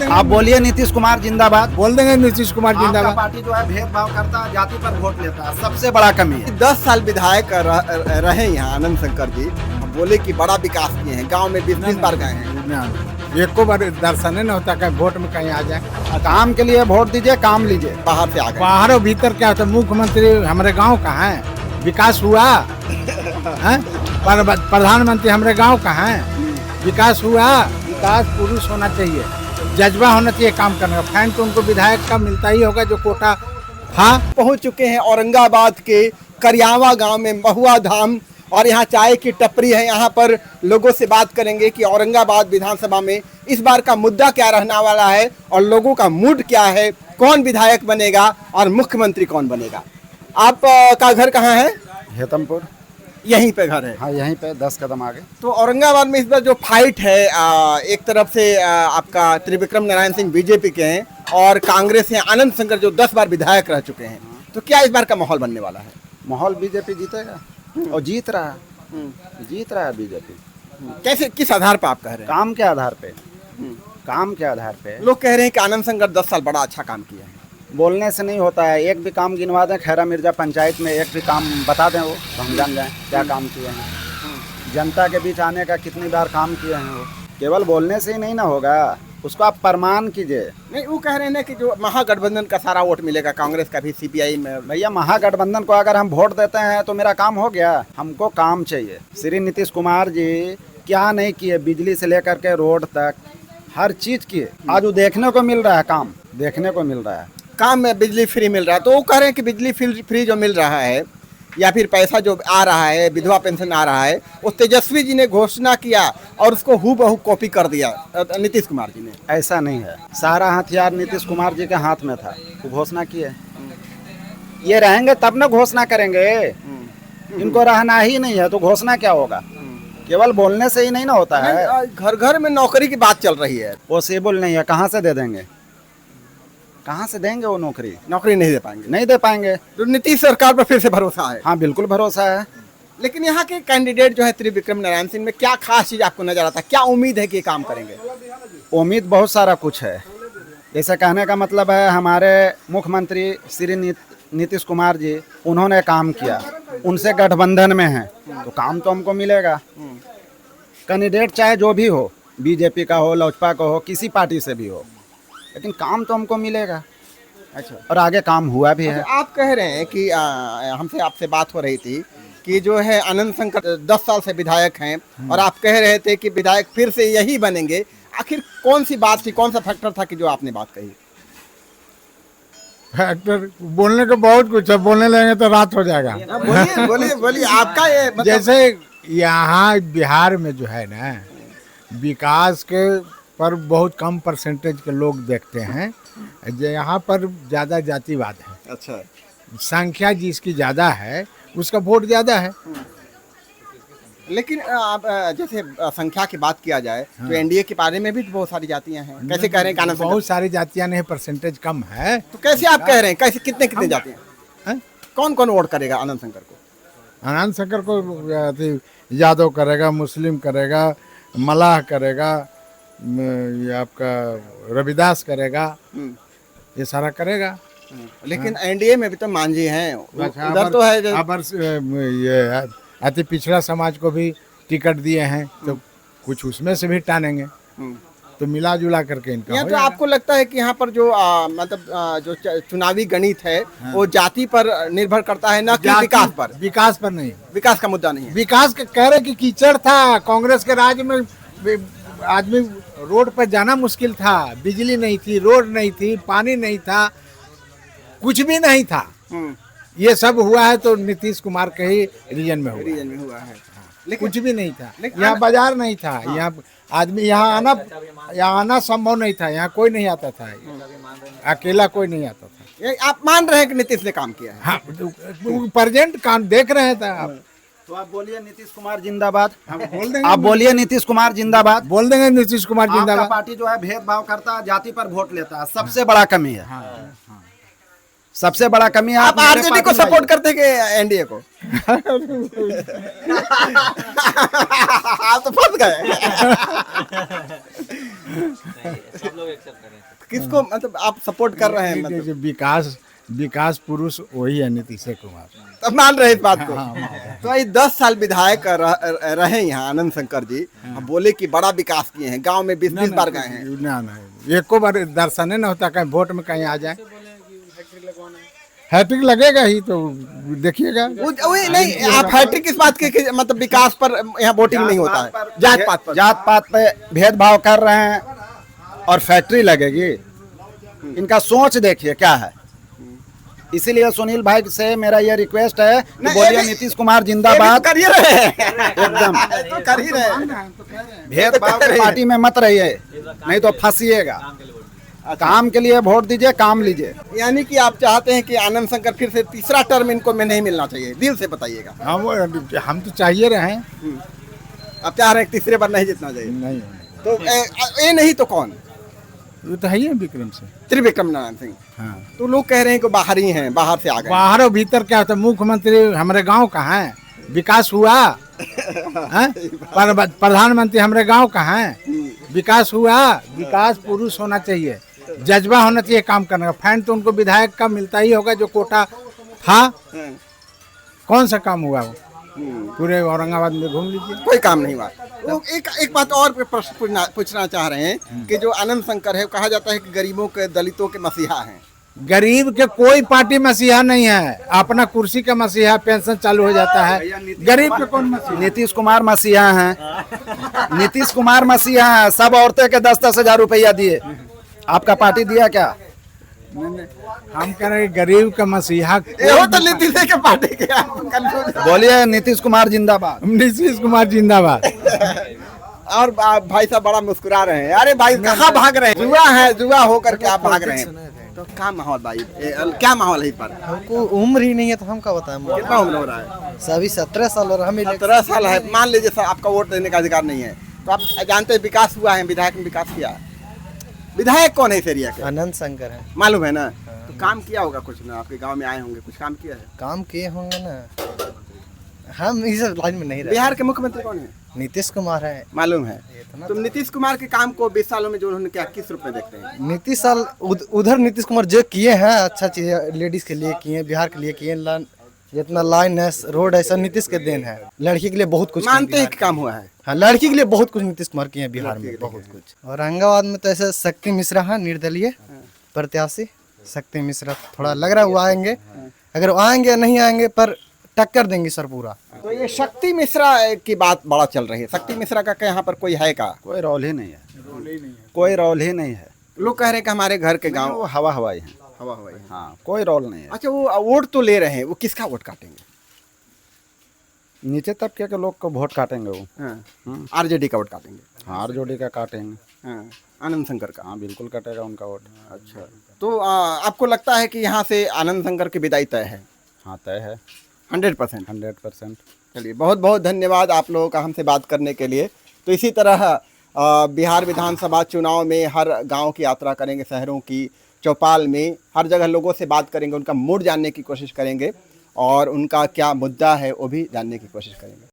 आप बोलिए नीतीश कुमार जिंदाबाद। बोल देंगे नीतीश कुमार आपका जिंदाबाद। पार्टी जो है भेदभाव करता है, जाति पर वोट लेता है, सबसे बड़ा कमी है। 10 साल विधायक रहे यहाँ आनंद शंकर जी, बोले कि बड़ा विकास किए हैं, गांव में 20 बार गए हैं। एको बार दर्शन नहीं होता कि वोट में कहीं आ जाए। काम के लिए वोट दीजिए, काम लीजिए। बाहर से आ गए। बाहर और भीतर क्या होता है? मुख्यमंत्री हमारे गांव का है, विकास हुआ है? प्रधानमंत्री हमारे गांव का है, विकास हुआ? विकास पुरुष होना चाहिए, जज्बा होना चाहिए काम करने का। फैन तो उनको विधायक का मिलता ही होगा जो कोटा था। पहुंच चुके हैं औरंगाबाद के करियावा गांव में महुआ धाम, और यहाँ चाय की टपरी है। यहाँ पर लोगों से बात करेंगे कि औरंगाबाद विधानसभा में इस बार का मुद्दा क्या रहने वाला है और लोगों का मूड क्या है, कौन विधायक बनेगा और मुख्यमंत्री कौन बनेगा। आप का घर कहाँ है? हेतमपुर। यहीं पे घर है। हाँ, यहीं पे 10 कदम आगे। तो औरंगाबाद में इस बार जो फाइट है, एक तरफ से आपका त्रिविक्रम नारायण सिंह बीजेपी के हैं और कांग्रेस से आनंद शंकर जो 10 बार विधायक रह चुके हैं, तो क्या इस बार का माहौल बनने वाला है? माहौल बीजेपी जीतेगा और जीत रहा है बीजेपी। कैसे, किस आधार पर आप कह रहे हैं? काम के आधार पे, काम के आधार पे। लोग कह रहे हैं कि आनंद शंकर 10 साल बड़ा अच्छा काम किया है। बोलने से नहीं होता है। एक भी काम गिनवा दें खैरा मिर्जा पंचायत में, एक भी काम बता दें वो, तो हम जान जाएं क्या काम किए हैं। जनता के बीच आने का कितनी बार काम किए हैं वो। केवल बोलने से ही नहीं ना होगा, उसको आप प्रमाण कीजिए। नहीं, वो कह रहे हैं कि जो महागठबंधन का सारा वोट मिलेगा, कांग्रेस का भी, सीपीआई में। भैया, महागठबंधन को अगर हम वोट देते हैं तो मेरा काम हो गया। हमको काम चाहिए। श्री नीतीश कुमार जी क्या नहीं किए, बिजली से लेकर के रोड तक हर चीज किए। आज वो देखने को मिल रहा है, काम देखने को मिल रहा है। काम में बिजली फ्री मिल रहा है, तो वो कह रहे हैं कि बिजली फ्री जो मिल रहा है या फिर पैसा जो आ रहा है, विधवा पेंशन आ रहा है, वो तेजस्वी जी ने घोषणा किया और उसको हूबहू कॉपी कर दिया नीतीश कुमार जी ने। ऐसा नहीं है, सारा हथियार नीतीश कुमार जी के हाथ में था। वो घोषणा किए, ये रहेंगे तब ना घोषणा करेंगे। इनको रहना ही नहीं है तो घोषणा क्या होगा? केवल बोलने से ही नहीं ना होता है। घर घर में नौकरी की बात चल रही है। पॉसिबल नहीं है, कहाँ से दे देंगे? कहाँ से देंगे वो नौकरी? नौकरी नहीं दे पाएंगे। नहीं दे पाएंगे। तो नीतीश सरकार पर फिर से भरोसा है? हाँ, बिल्कुल भरोसा है। लेकिन यहाँ के कैंडिडेट जो है त्रिविक्रम नारायण सिंह में क्या खास चीज आपको नजर आता है? क्या उम्मीद है कि ये काम करेंगे? उम्मीद बहुत सारा कुछ है। जैसे कहने का मतलब है, हमारे मुख्यमंत्री श्री नीतीश कुमार जी, उन्होंने काम किया, उनसे गठबंधन में है तो काम तो हमको मिलेगा। कैंडिडेट चाहे जो भी हो, बीजेपी का हो, लोजपा का हो, किसी पार्टी से भी हो, लेकिन काम तो हमको मिलेगा। अच्छा, और आगे काम हुआ भी है। आप कह रहे हैं कि हमसे आपसे बात हो रही थी कि जो है आनंद शंकर 10 साल से विधायक हैं और आप कह रहे थे कि विधायक फिर से यही बनेंगे। आखिर कौन सी बात थी, कौन सा फैक्टर था कि जो आपने बात कही? फैक्टर बोलने को बहुत कुछ है, बोलने लगेंगे तो रात हो जाएगा। बोलिए बोलिए बोलिए, आपका ये मतलब... जैसे यहाँ बिहार में जो है ना, विकास के पर बहुत कम परसेंटेज के लोग देखते हैं। यहाँ पर ज़्यादा जातिवाद है। अच्छा, संख्या जिसकी ज़्यादा है उसका वोट ज़्यादा है। लेकिन आप जैसे संख्या की बात किया जाए तो एनडीए के बारे में भी तो बहुत सारी जातियां हैं। कैसे कह रहे हैं कि आनंद बहुत सारी जातियां नहीं, परसेंटेज कम है। तो कैसे आप कह रहे हैं, कैसे कितने कितने जातियां? कौन कौन वोट करेगा आनंद शंकर को? आनंद शंकर को यादव करेगा, मुस्लिम करेगा, मलाह करेगा, ये आपका रविदास करेगा, ये सारा करेगा। लेकिन एनडीए में भी तो मांझी हैं, अच्छा, उधर तो है अबर ये अति पिछड़ा समाज को भी टिकट दिए हैं, तो कुछ उसमें से भी टानेंगे, तो मिला जुला करके इनका यहाँ। तो आपको लगता है कि यहाँ पर जो मतलब जो चुनावी गणित है वो जाति पर निर्भर करता है, न कि विकास पर? विकास पर नहीं, विकास का मुद्दा नहीं है। विकास के कह रहे कि कीचड़ था कांग्रेस के राज में, आदमी रोड पर जाना मुश्किल था, बिजली नहीं थी, रोड नहीं थी, पानी नहीं था, कुछ भी नहीं था। ये सब हुआ है तो नीतीश कुमार के ही रीजन में हुआ है। लेकिन कुछ भी नहीं था, यहाँ बाजार नहीं था। हाँ। यहाँ आदमी यहाँ आना संभव नहीं था, यहाँ कोई नहीं आता था, अकेला कोई नहीं आता था। आप मान रहे हैं कि नीतीश ने काम किया है? हाँ, प्रेजेंट काम देख रहे थे आप। तो आप बोलिए नीतीश कुमार जिंदाबाद। बोल देंगे, आप बोलिए नीतीश कुमार जिंदाबाद। बोल देंगे नीतीश कुमार जिंदाबाद। आपका पार्टी जो है भेदभाव करता है, जाति पर वोट लेता है, सबसे बड़ा कमी है। सबसे बड़ा कमी है। आप आरजेडी को सपोर्ट करते हैं कि एनडीए को? आप तो फंस गए। सब लोग एक्सेप्ट करें। किसको मतलब आप सपोर्ट कर रहे हैं? मतलब जो विकास पुरुष वही है नीतीश कुमार। अब मान रहे इस बात को। हाँ, मान रहे। तो ये 10 साल विधायक रहे यहाँ आनंद शंकर जी, हम बोले कि बड़ा विकास किए हैं, गांव में 20-20 बार गए हैं। ना एको बार दर्शन न होता, कहीं वोट में कहीं आ जाए। हैट्रिक लगेगा ही तो देखिएगा। वही नहीं, आप हैट्रिक किस बात के कि मतलब विकास पर यहाँ वोटिंग नहीं होता है, जात पात पर। जात पात पे भेदभाव कर रहे हैं और फैक्ट्री लगेगी। इनका सोच देखिए क्या है। इसीलिए सुनील भाई से मेरा ये रिक्वेस्ट है कि नहीं, बोलिए ये भी- नीतीश कुमार ये भी जिंदाबाद। कर ही रहे हैं एकदम तो कर ही रहे हैं। भेदभाव की पार्टी में मत रहिए, नहीं तो फंसिएगा। काम के लिए वोट दीजिए, काम लीजिए। यानी कि आप चाहते हैं कि आनंद शंकर फिर से तीसरा टर्म इनको में नहीं मिलना चाहिए, दिल से बताइएगा। हम तो चाहिए रहे हैं, आप चाह रहे हैं कि तीसरे बार नहीं जीतना चाहिए, नहीं तो ये नहीं तो कौन? वो तो है ही है विक्रम से। त्रिविक्रम नारायण सिंह। हाँ, तो लोग कह रहे हैं कि बाहर ही हैं, बाहर से आ गए। बाहर और भीतर क्या होता है? मुख्यमंत्री हमारे गांव कहाँ है? विकास हुआ हैं? प्रधानमंत्री हमारे गांव कहाँ है? विकास हुआ? विकास पुरुष होना चाहिए, जज्बा होना चाहिए काम करने का। फैन तो उनको विधायक का मिलता ही होगा, जो कोटा था। कौन सा काम हुआ वो? पूरे औरंगाबाद में घूम लीजिए, कोई काम नहीं हुआ। वो एक बात और पे प्रश्न पूछना चाह रहे हैं कि जो आनंद शंकर है, कहा जाता है कि गरीबों के, दलितों के मसीहा हैं। गरीब के कोई पार्टी मसीहा नहीं है, अपना कुर्सी का मसीहा, पेंशन चालू हो जाता है। गरीब के कौन मसीहा? नीतीश कुमार मसीहा हैं। नीतीश कुमार मसीहा हैं। सब औरतें के 10-10 हजार रुपया दिए, आपका पार्टी दिया क्या? हम कह रहे हैं गरीब का मसीहा। ये तो नीतीश के पार्टी के आप confuse। बोलिए नीतीश कुमार जिंदाबाद। नीतीश कुमार जिंदाबाद। और भाई साहब बड़ा मुस्कुरा रहे हैं। अरे भाई कहाँ भाग रहे हैं? जुआ है, जुआ होकर के आप भाग रहे हैं। तो क्या माहौल भाई, क्या माहौल है इस पर? हमको उम्र ही नहीं है तो हम क्या बताएं। कितना उम्र हो रहा है? सभी 17 साल और हम 17 साल है। मान लीजिए सर, आपका वोट देने का अधिकार नहीं है, तो आप जानते हैं विकास हुआ है, विधायक ने विकास किया है। विधायक कौन है इस एरिया के? आनंद शंकर है। मालूम है ना? तो काम किया होगा कुछ ना, आपके गांव में आए होंगे, कुछ काम किया है? काम किए होंगे ना, हम इस लाइन में नहीं रहे। बिहार के मुख्यमंत्री कौन है? नीतीश कुमार है। मालूम है? इतना तुम नीतीश कुमार के काम को 20 सालों में जो उन्होंने क्या, किस रूप में देखते हैं? नीतीश साल उधर नीतीश कुमार जो किए हैं अच्छा चीज, लेडीज के लिए किए, बिहार के लिए किए। जितना लाइन है, रोड है, सब नीतीश के देन है। लड़की के लिए बहुत कुछ मानते किए हैं कि काम हुआ है? हाँ, लड़की के लिए बहुत कुछ नीतीश कुमार किए हैं बिहार में, बहुत कुछ। औरंगाबाद में तो ऐसे शक्ति मिश्रा है निर्दलीय प्रत्याशी। शक्ति मिश्रा थोड़ा लग रहा है वो आएंगे, अगर वो आएंगे नहीं आएंगे पर टक्कर देंगे सर पूरा। तो ये शक्ति मिश्रा की बात बड़ा चल रही है। शक्ति मिश्रा का यहाँ पर कोई है का? कोई रोल ही नहीं है, कोई रोल ही नहीं है। लोग कह रहे हैं कि हमारे घर के गांव वो हवा हवाई है। हवा हवाई है। हाँ, कोई रोल नहीं है। अच्छा, वो वोट तो ले रहे हैं, वो किसका वोट काटेंगे? नीचे तबके के लोग को वोट काटेंगे वो। हाँ, आरजेडी का वोट काटेंगे। हाँ, आरजेडी का काटेंगे। हाँ, आनंद शंकर का। हाँ, बिल्कुल कटेगा उनका वोट। अच्छा, तो आपको लगता है कि यहाँ से आनंद शंकर की विदाई तय है? हाँ, तय है 100%। 100%। चलिए, बहुत बहुत धन्यवाद आप लोगों का हमसे बात करने के लिए। तो इसी तरह बिहार विधानसभा चुनाव में हर गांव की यात्रा करेंगे, शहरों की चौपाल में हर जगह लोगों से बात करेंगे, उनका मूड जानने की कोशिश करेंगे और उनका क्या मुद्दा है वो भी जानने की कोशिश करेंगे।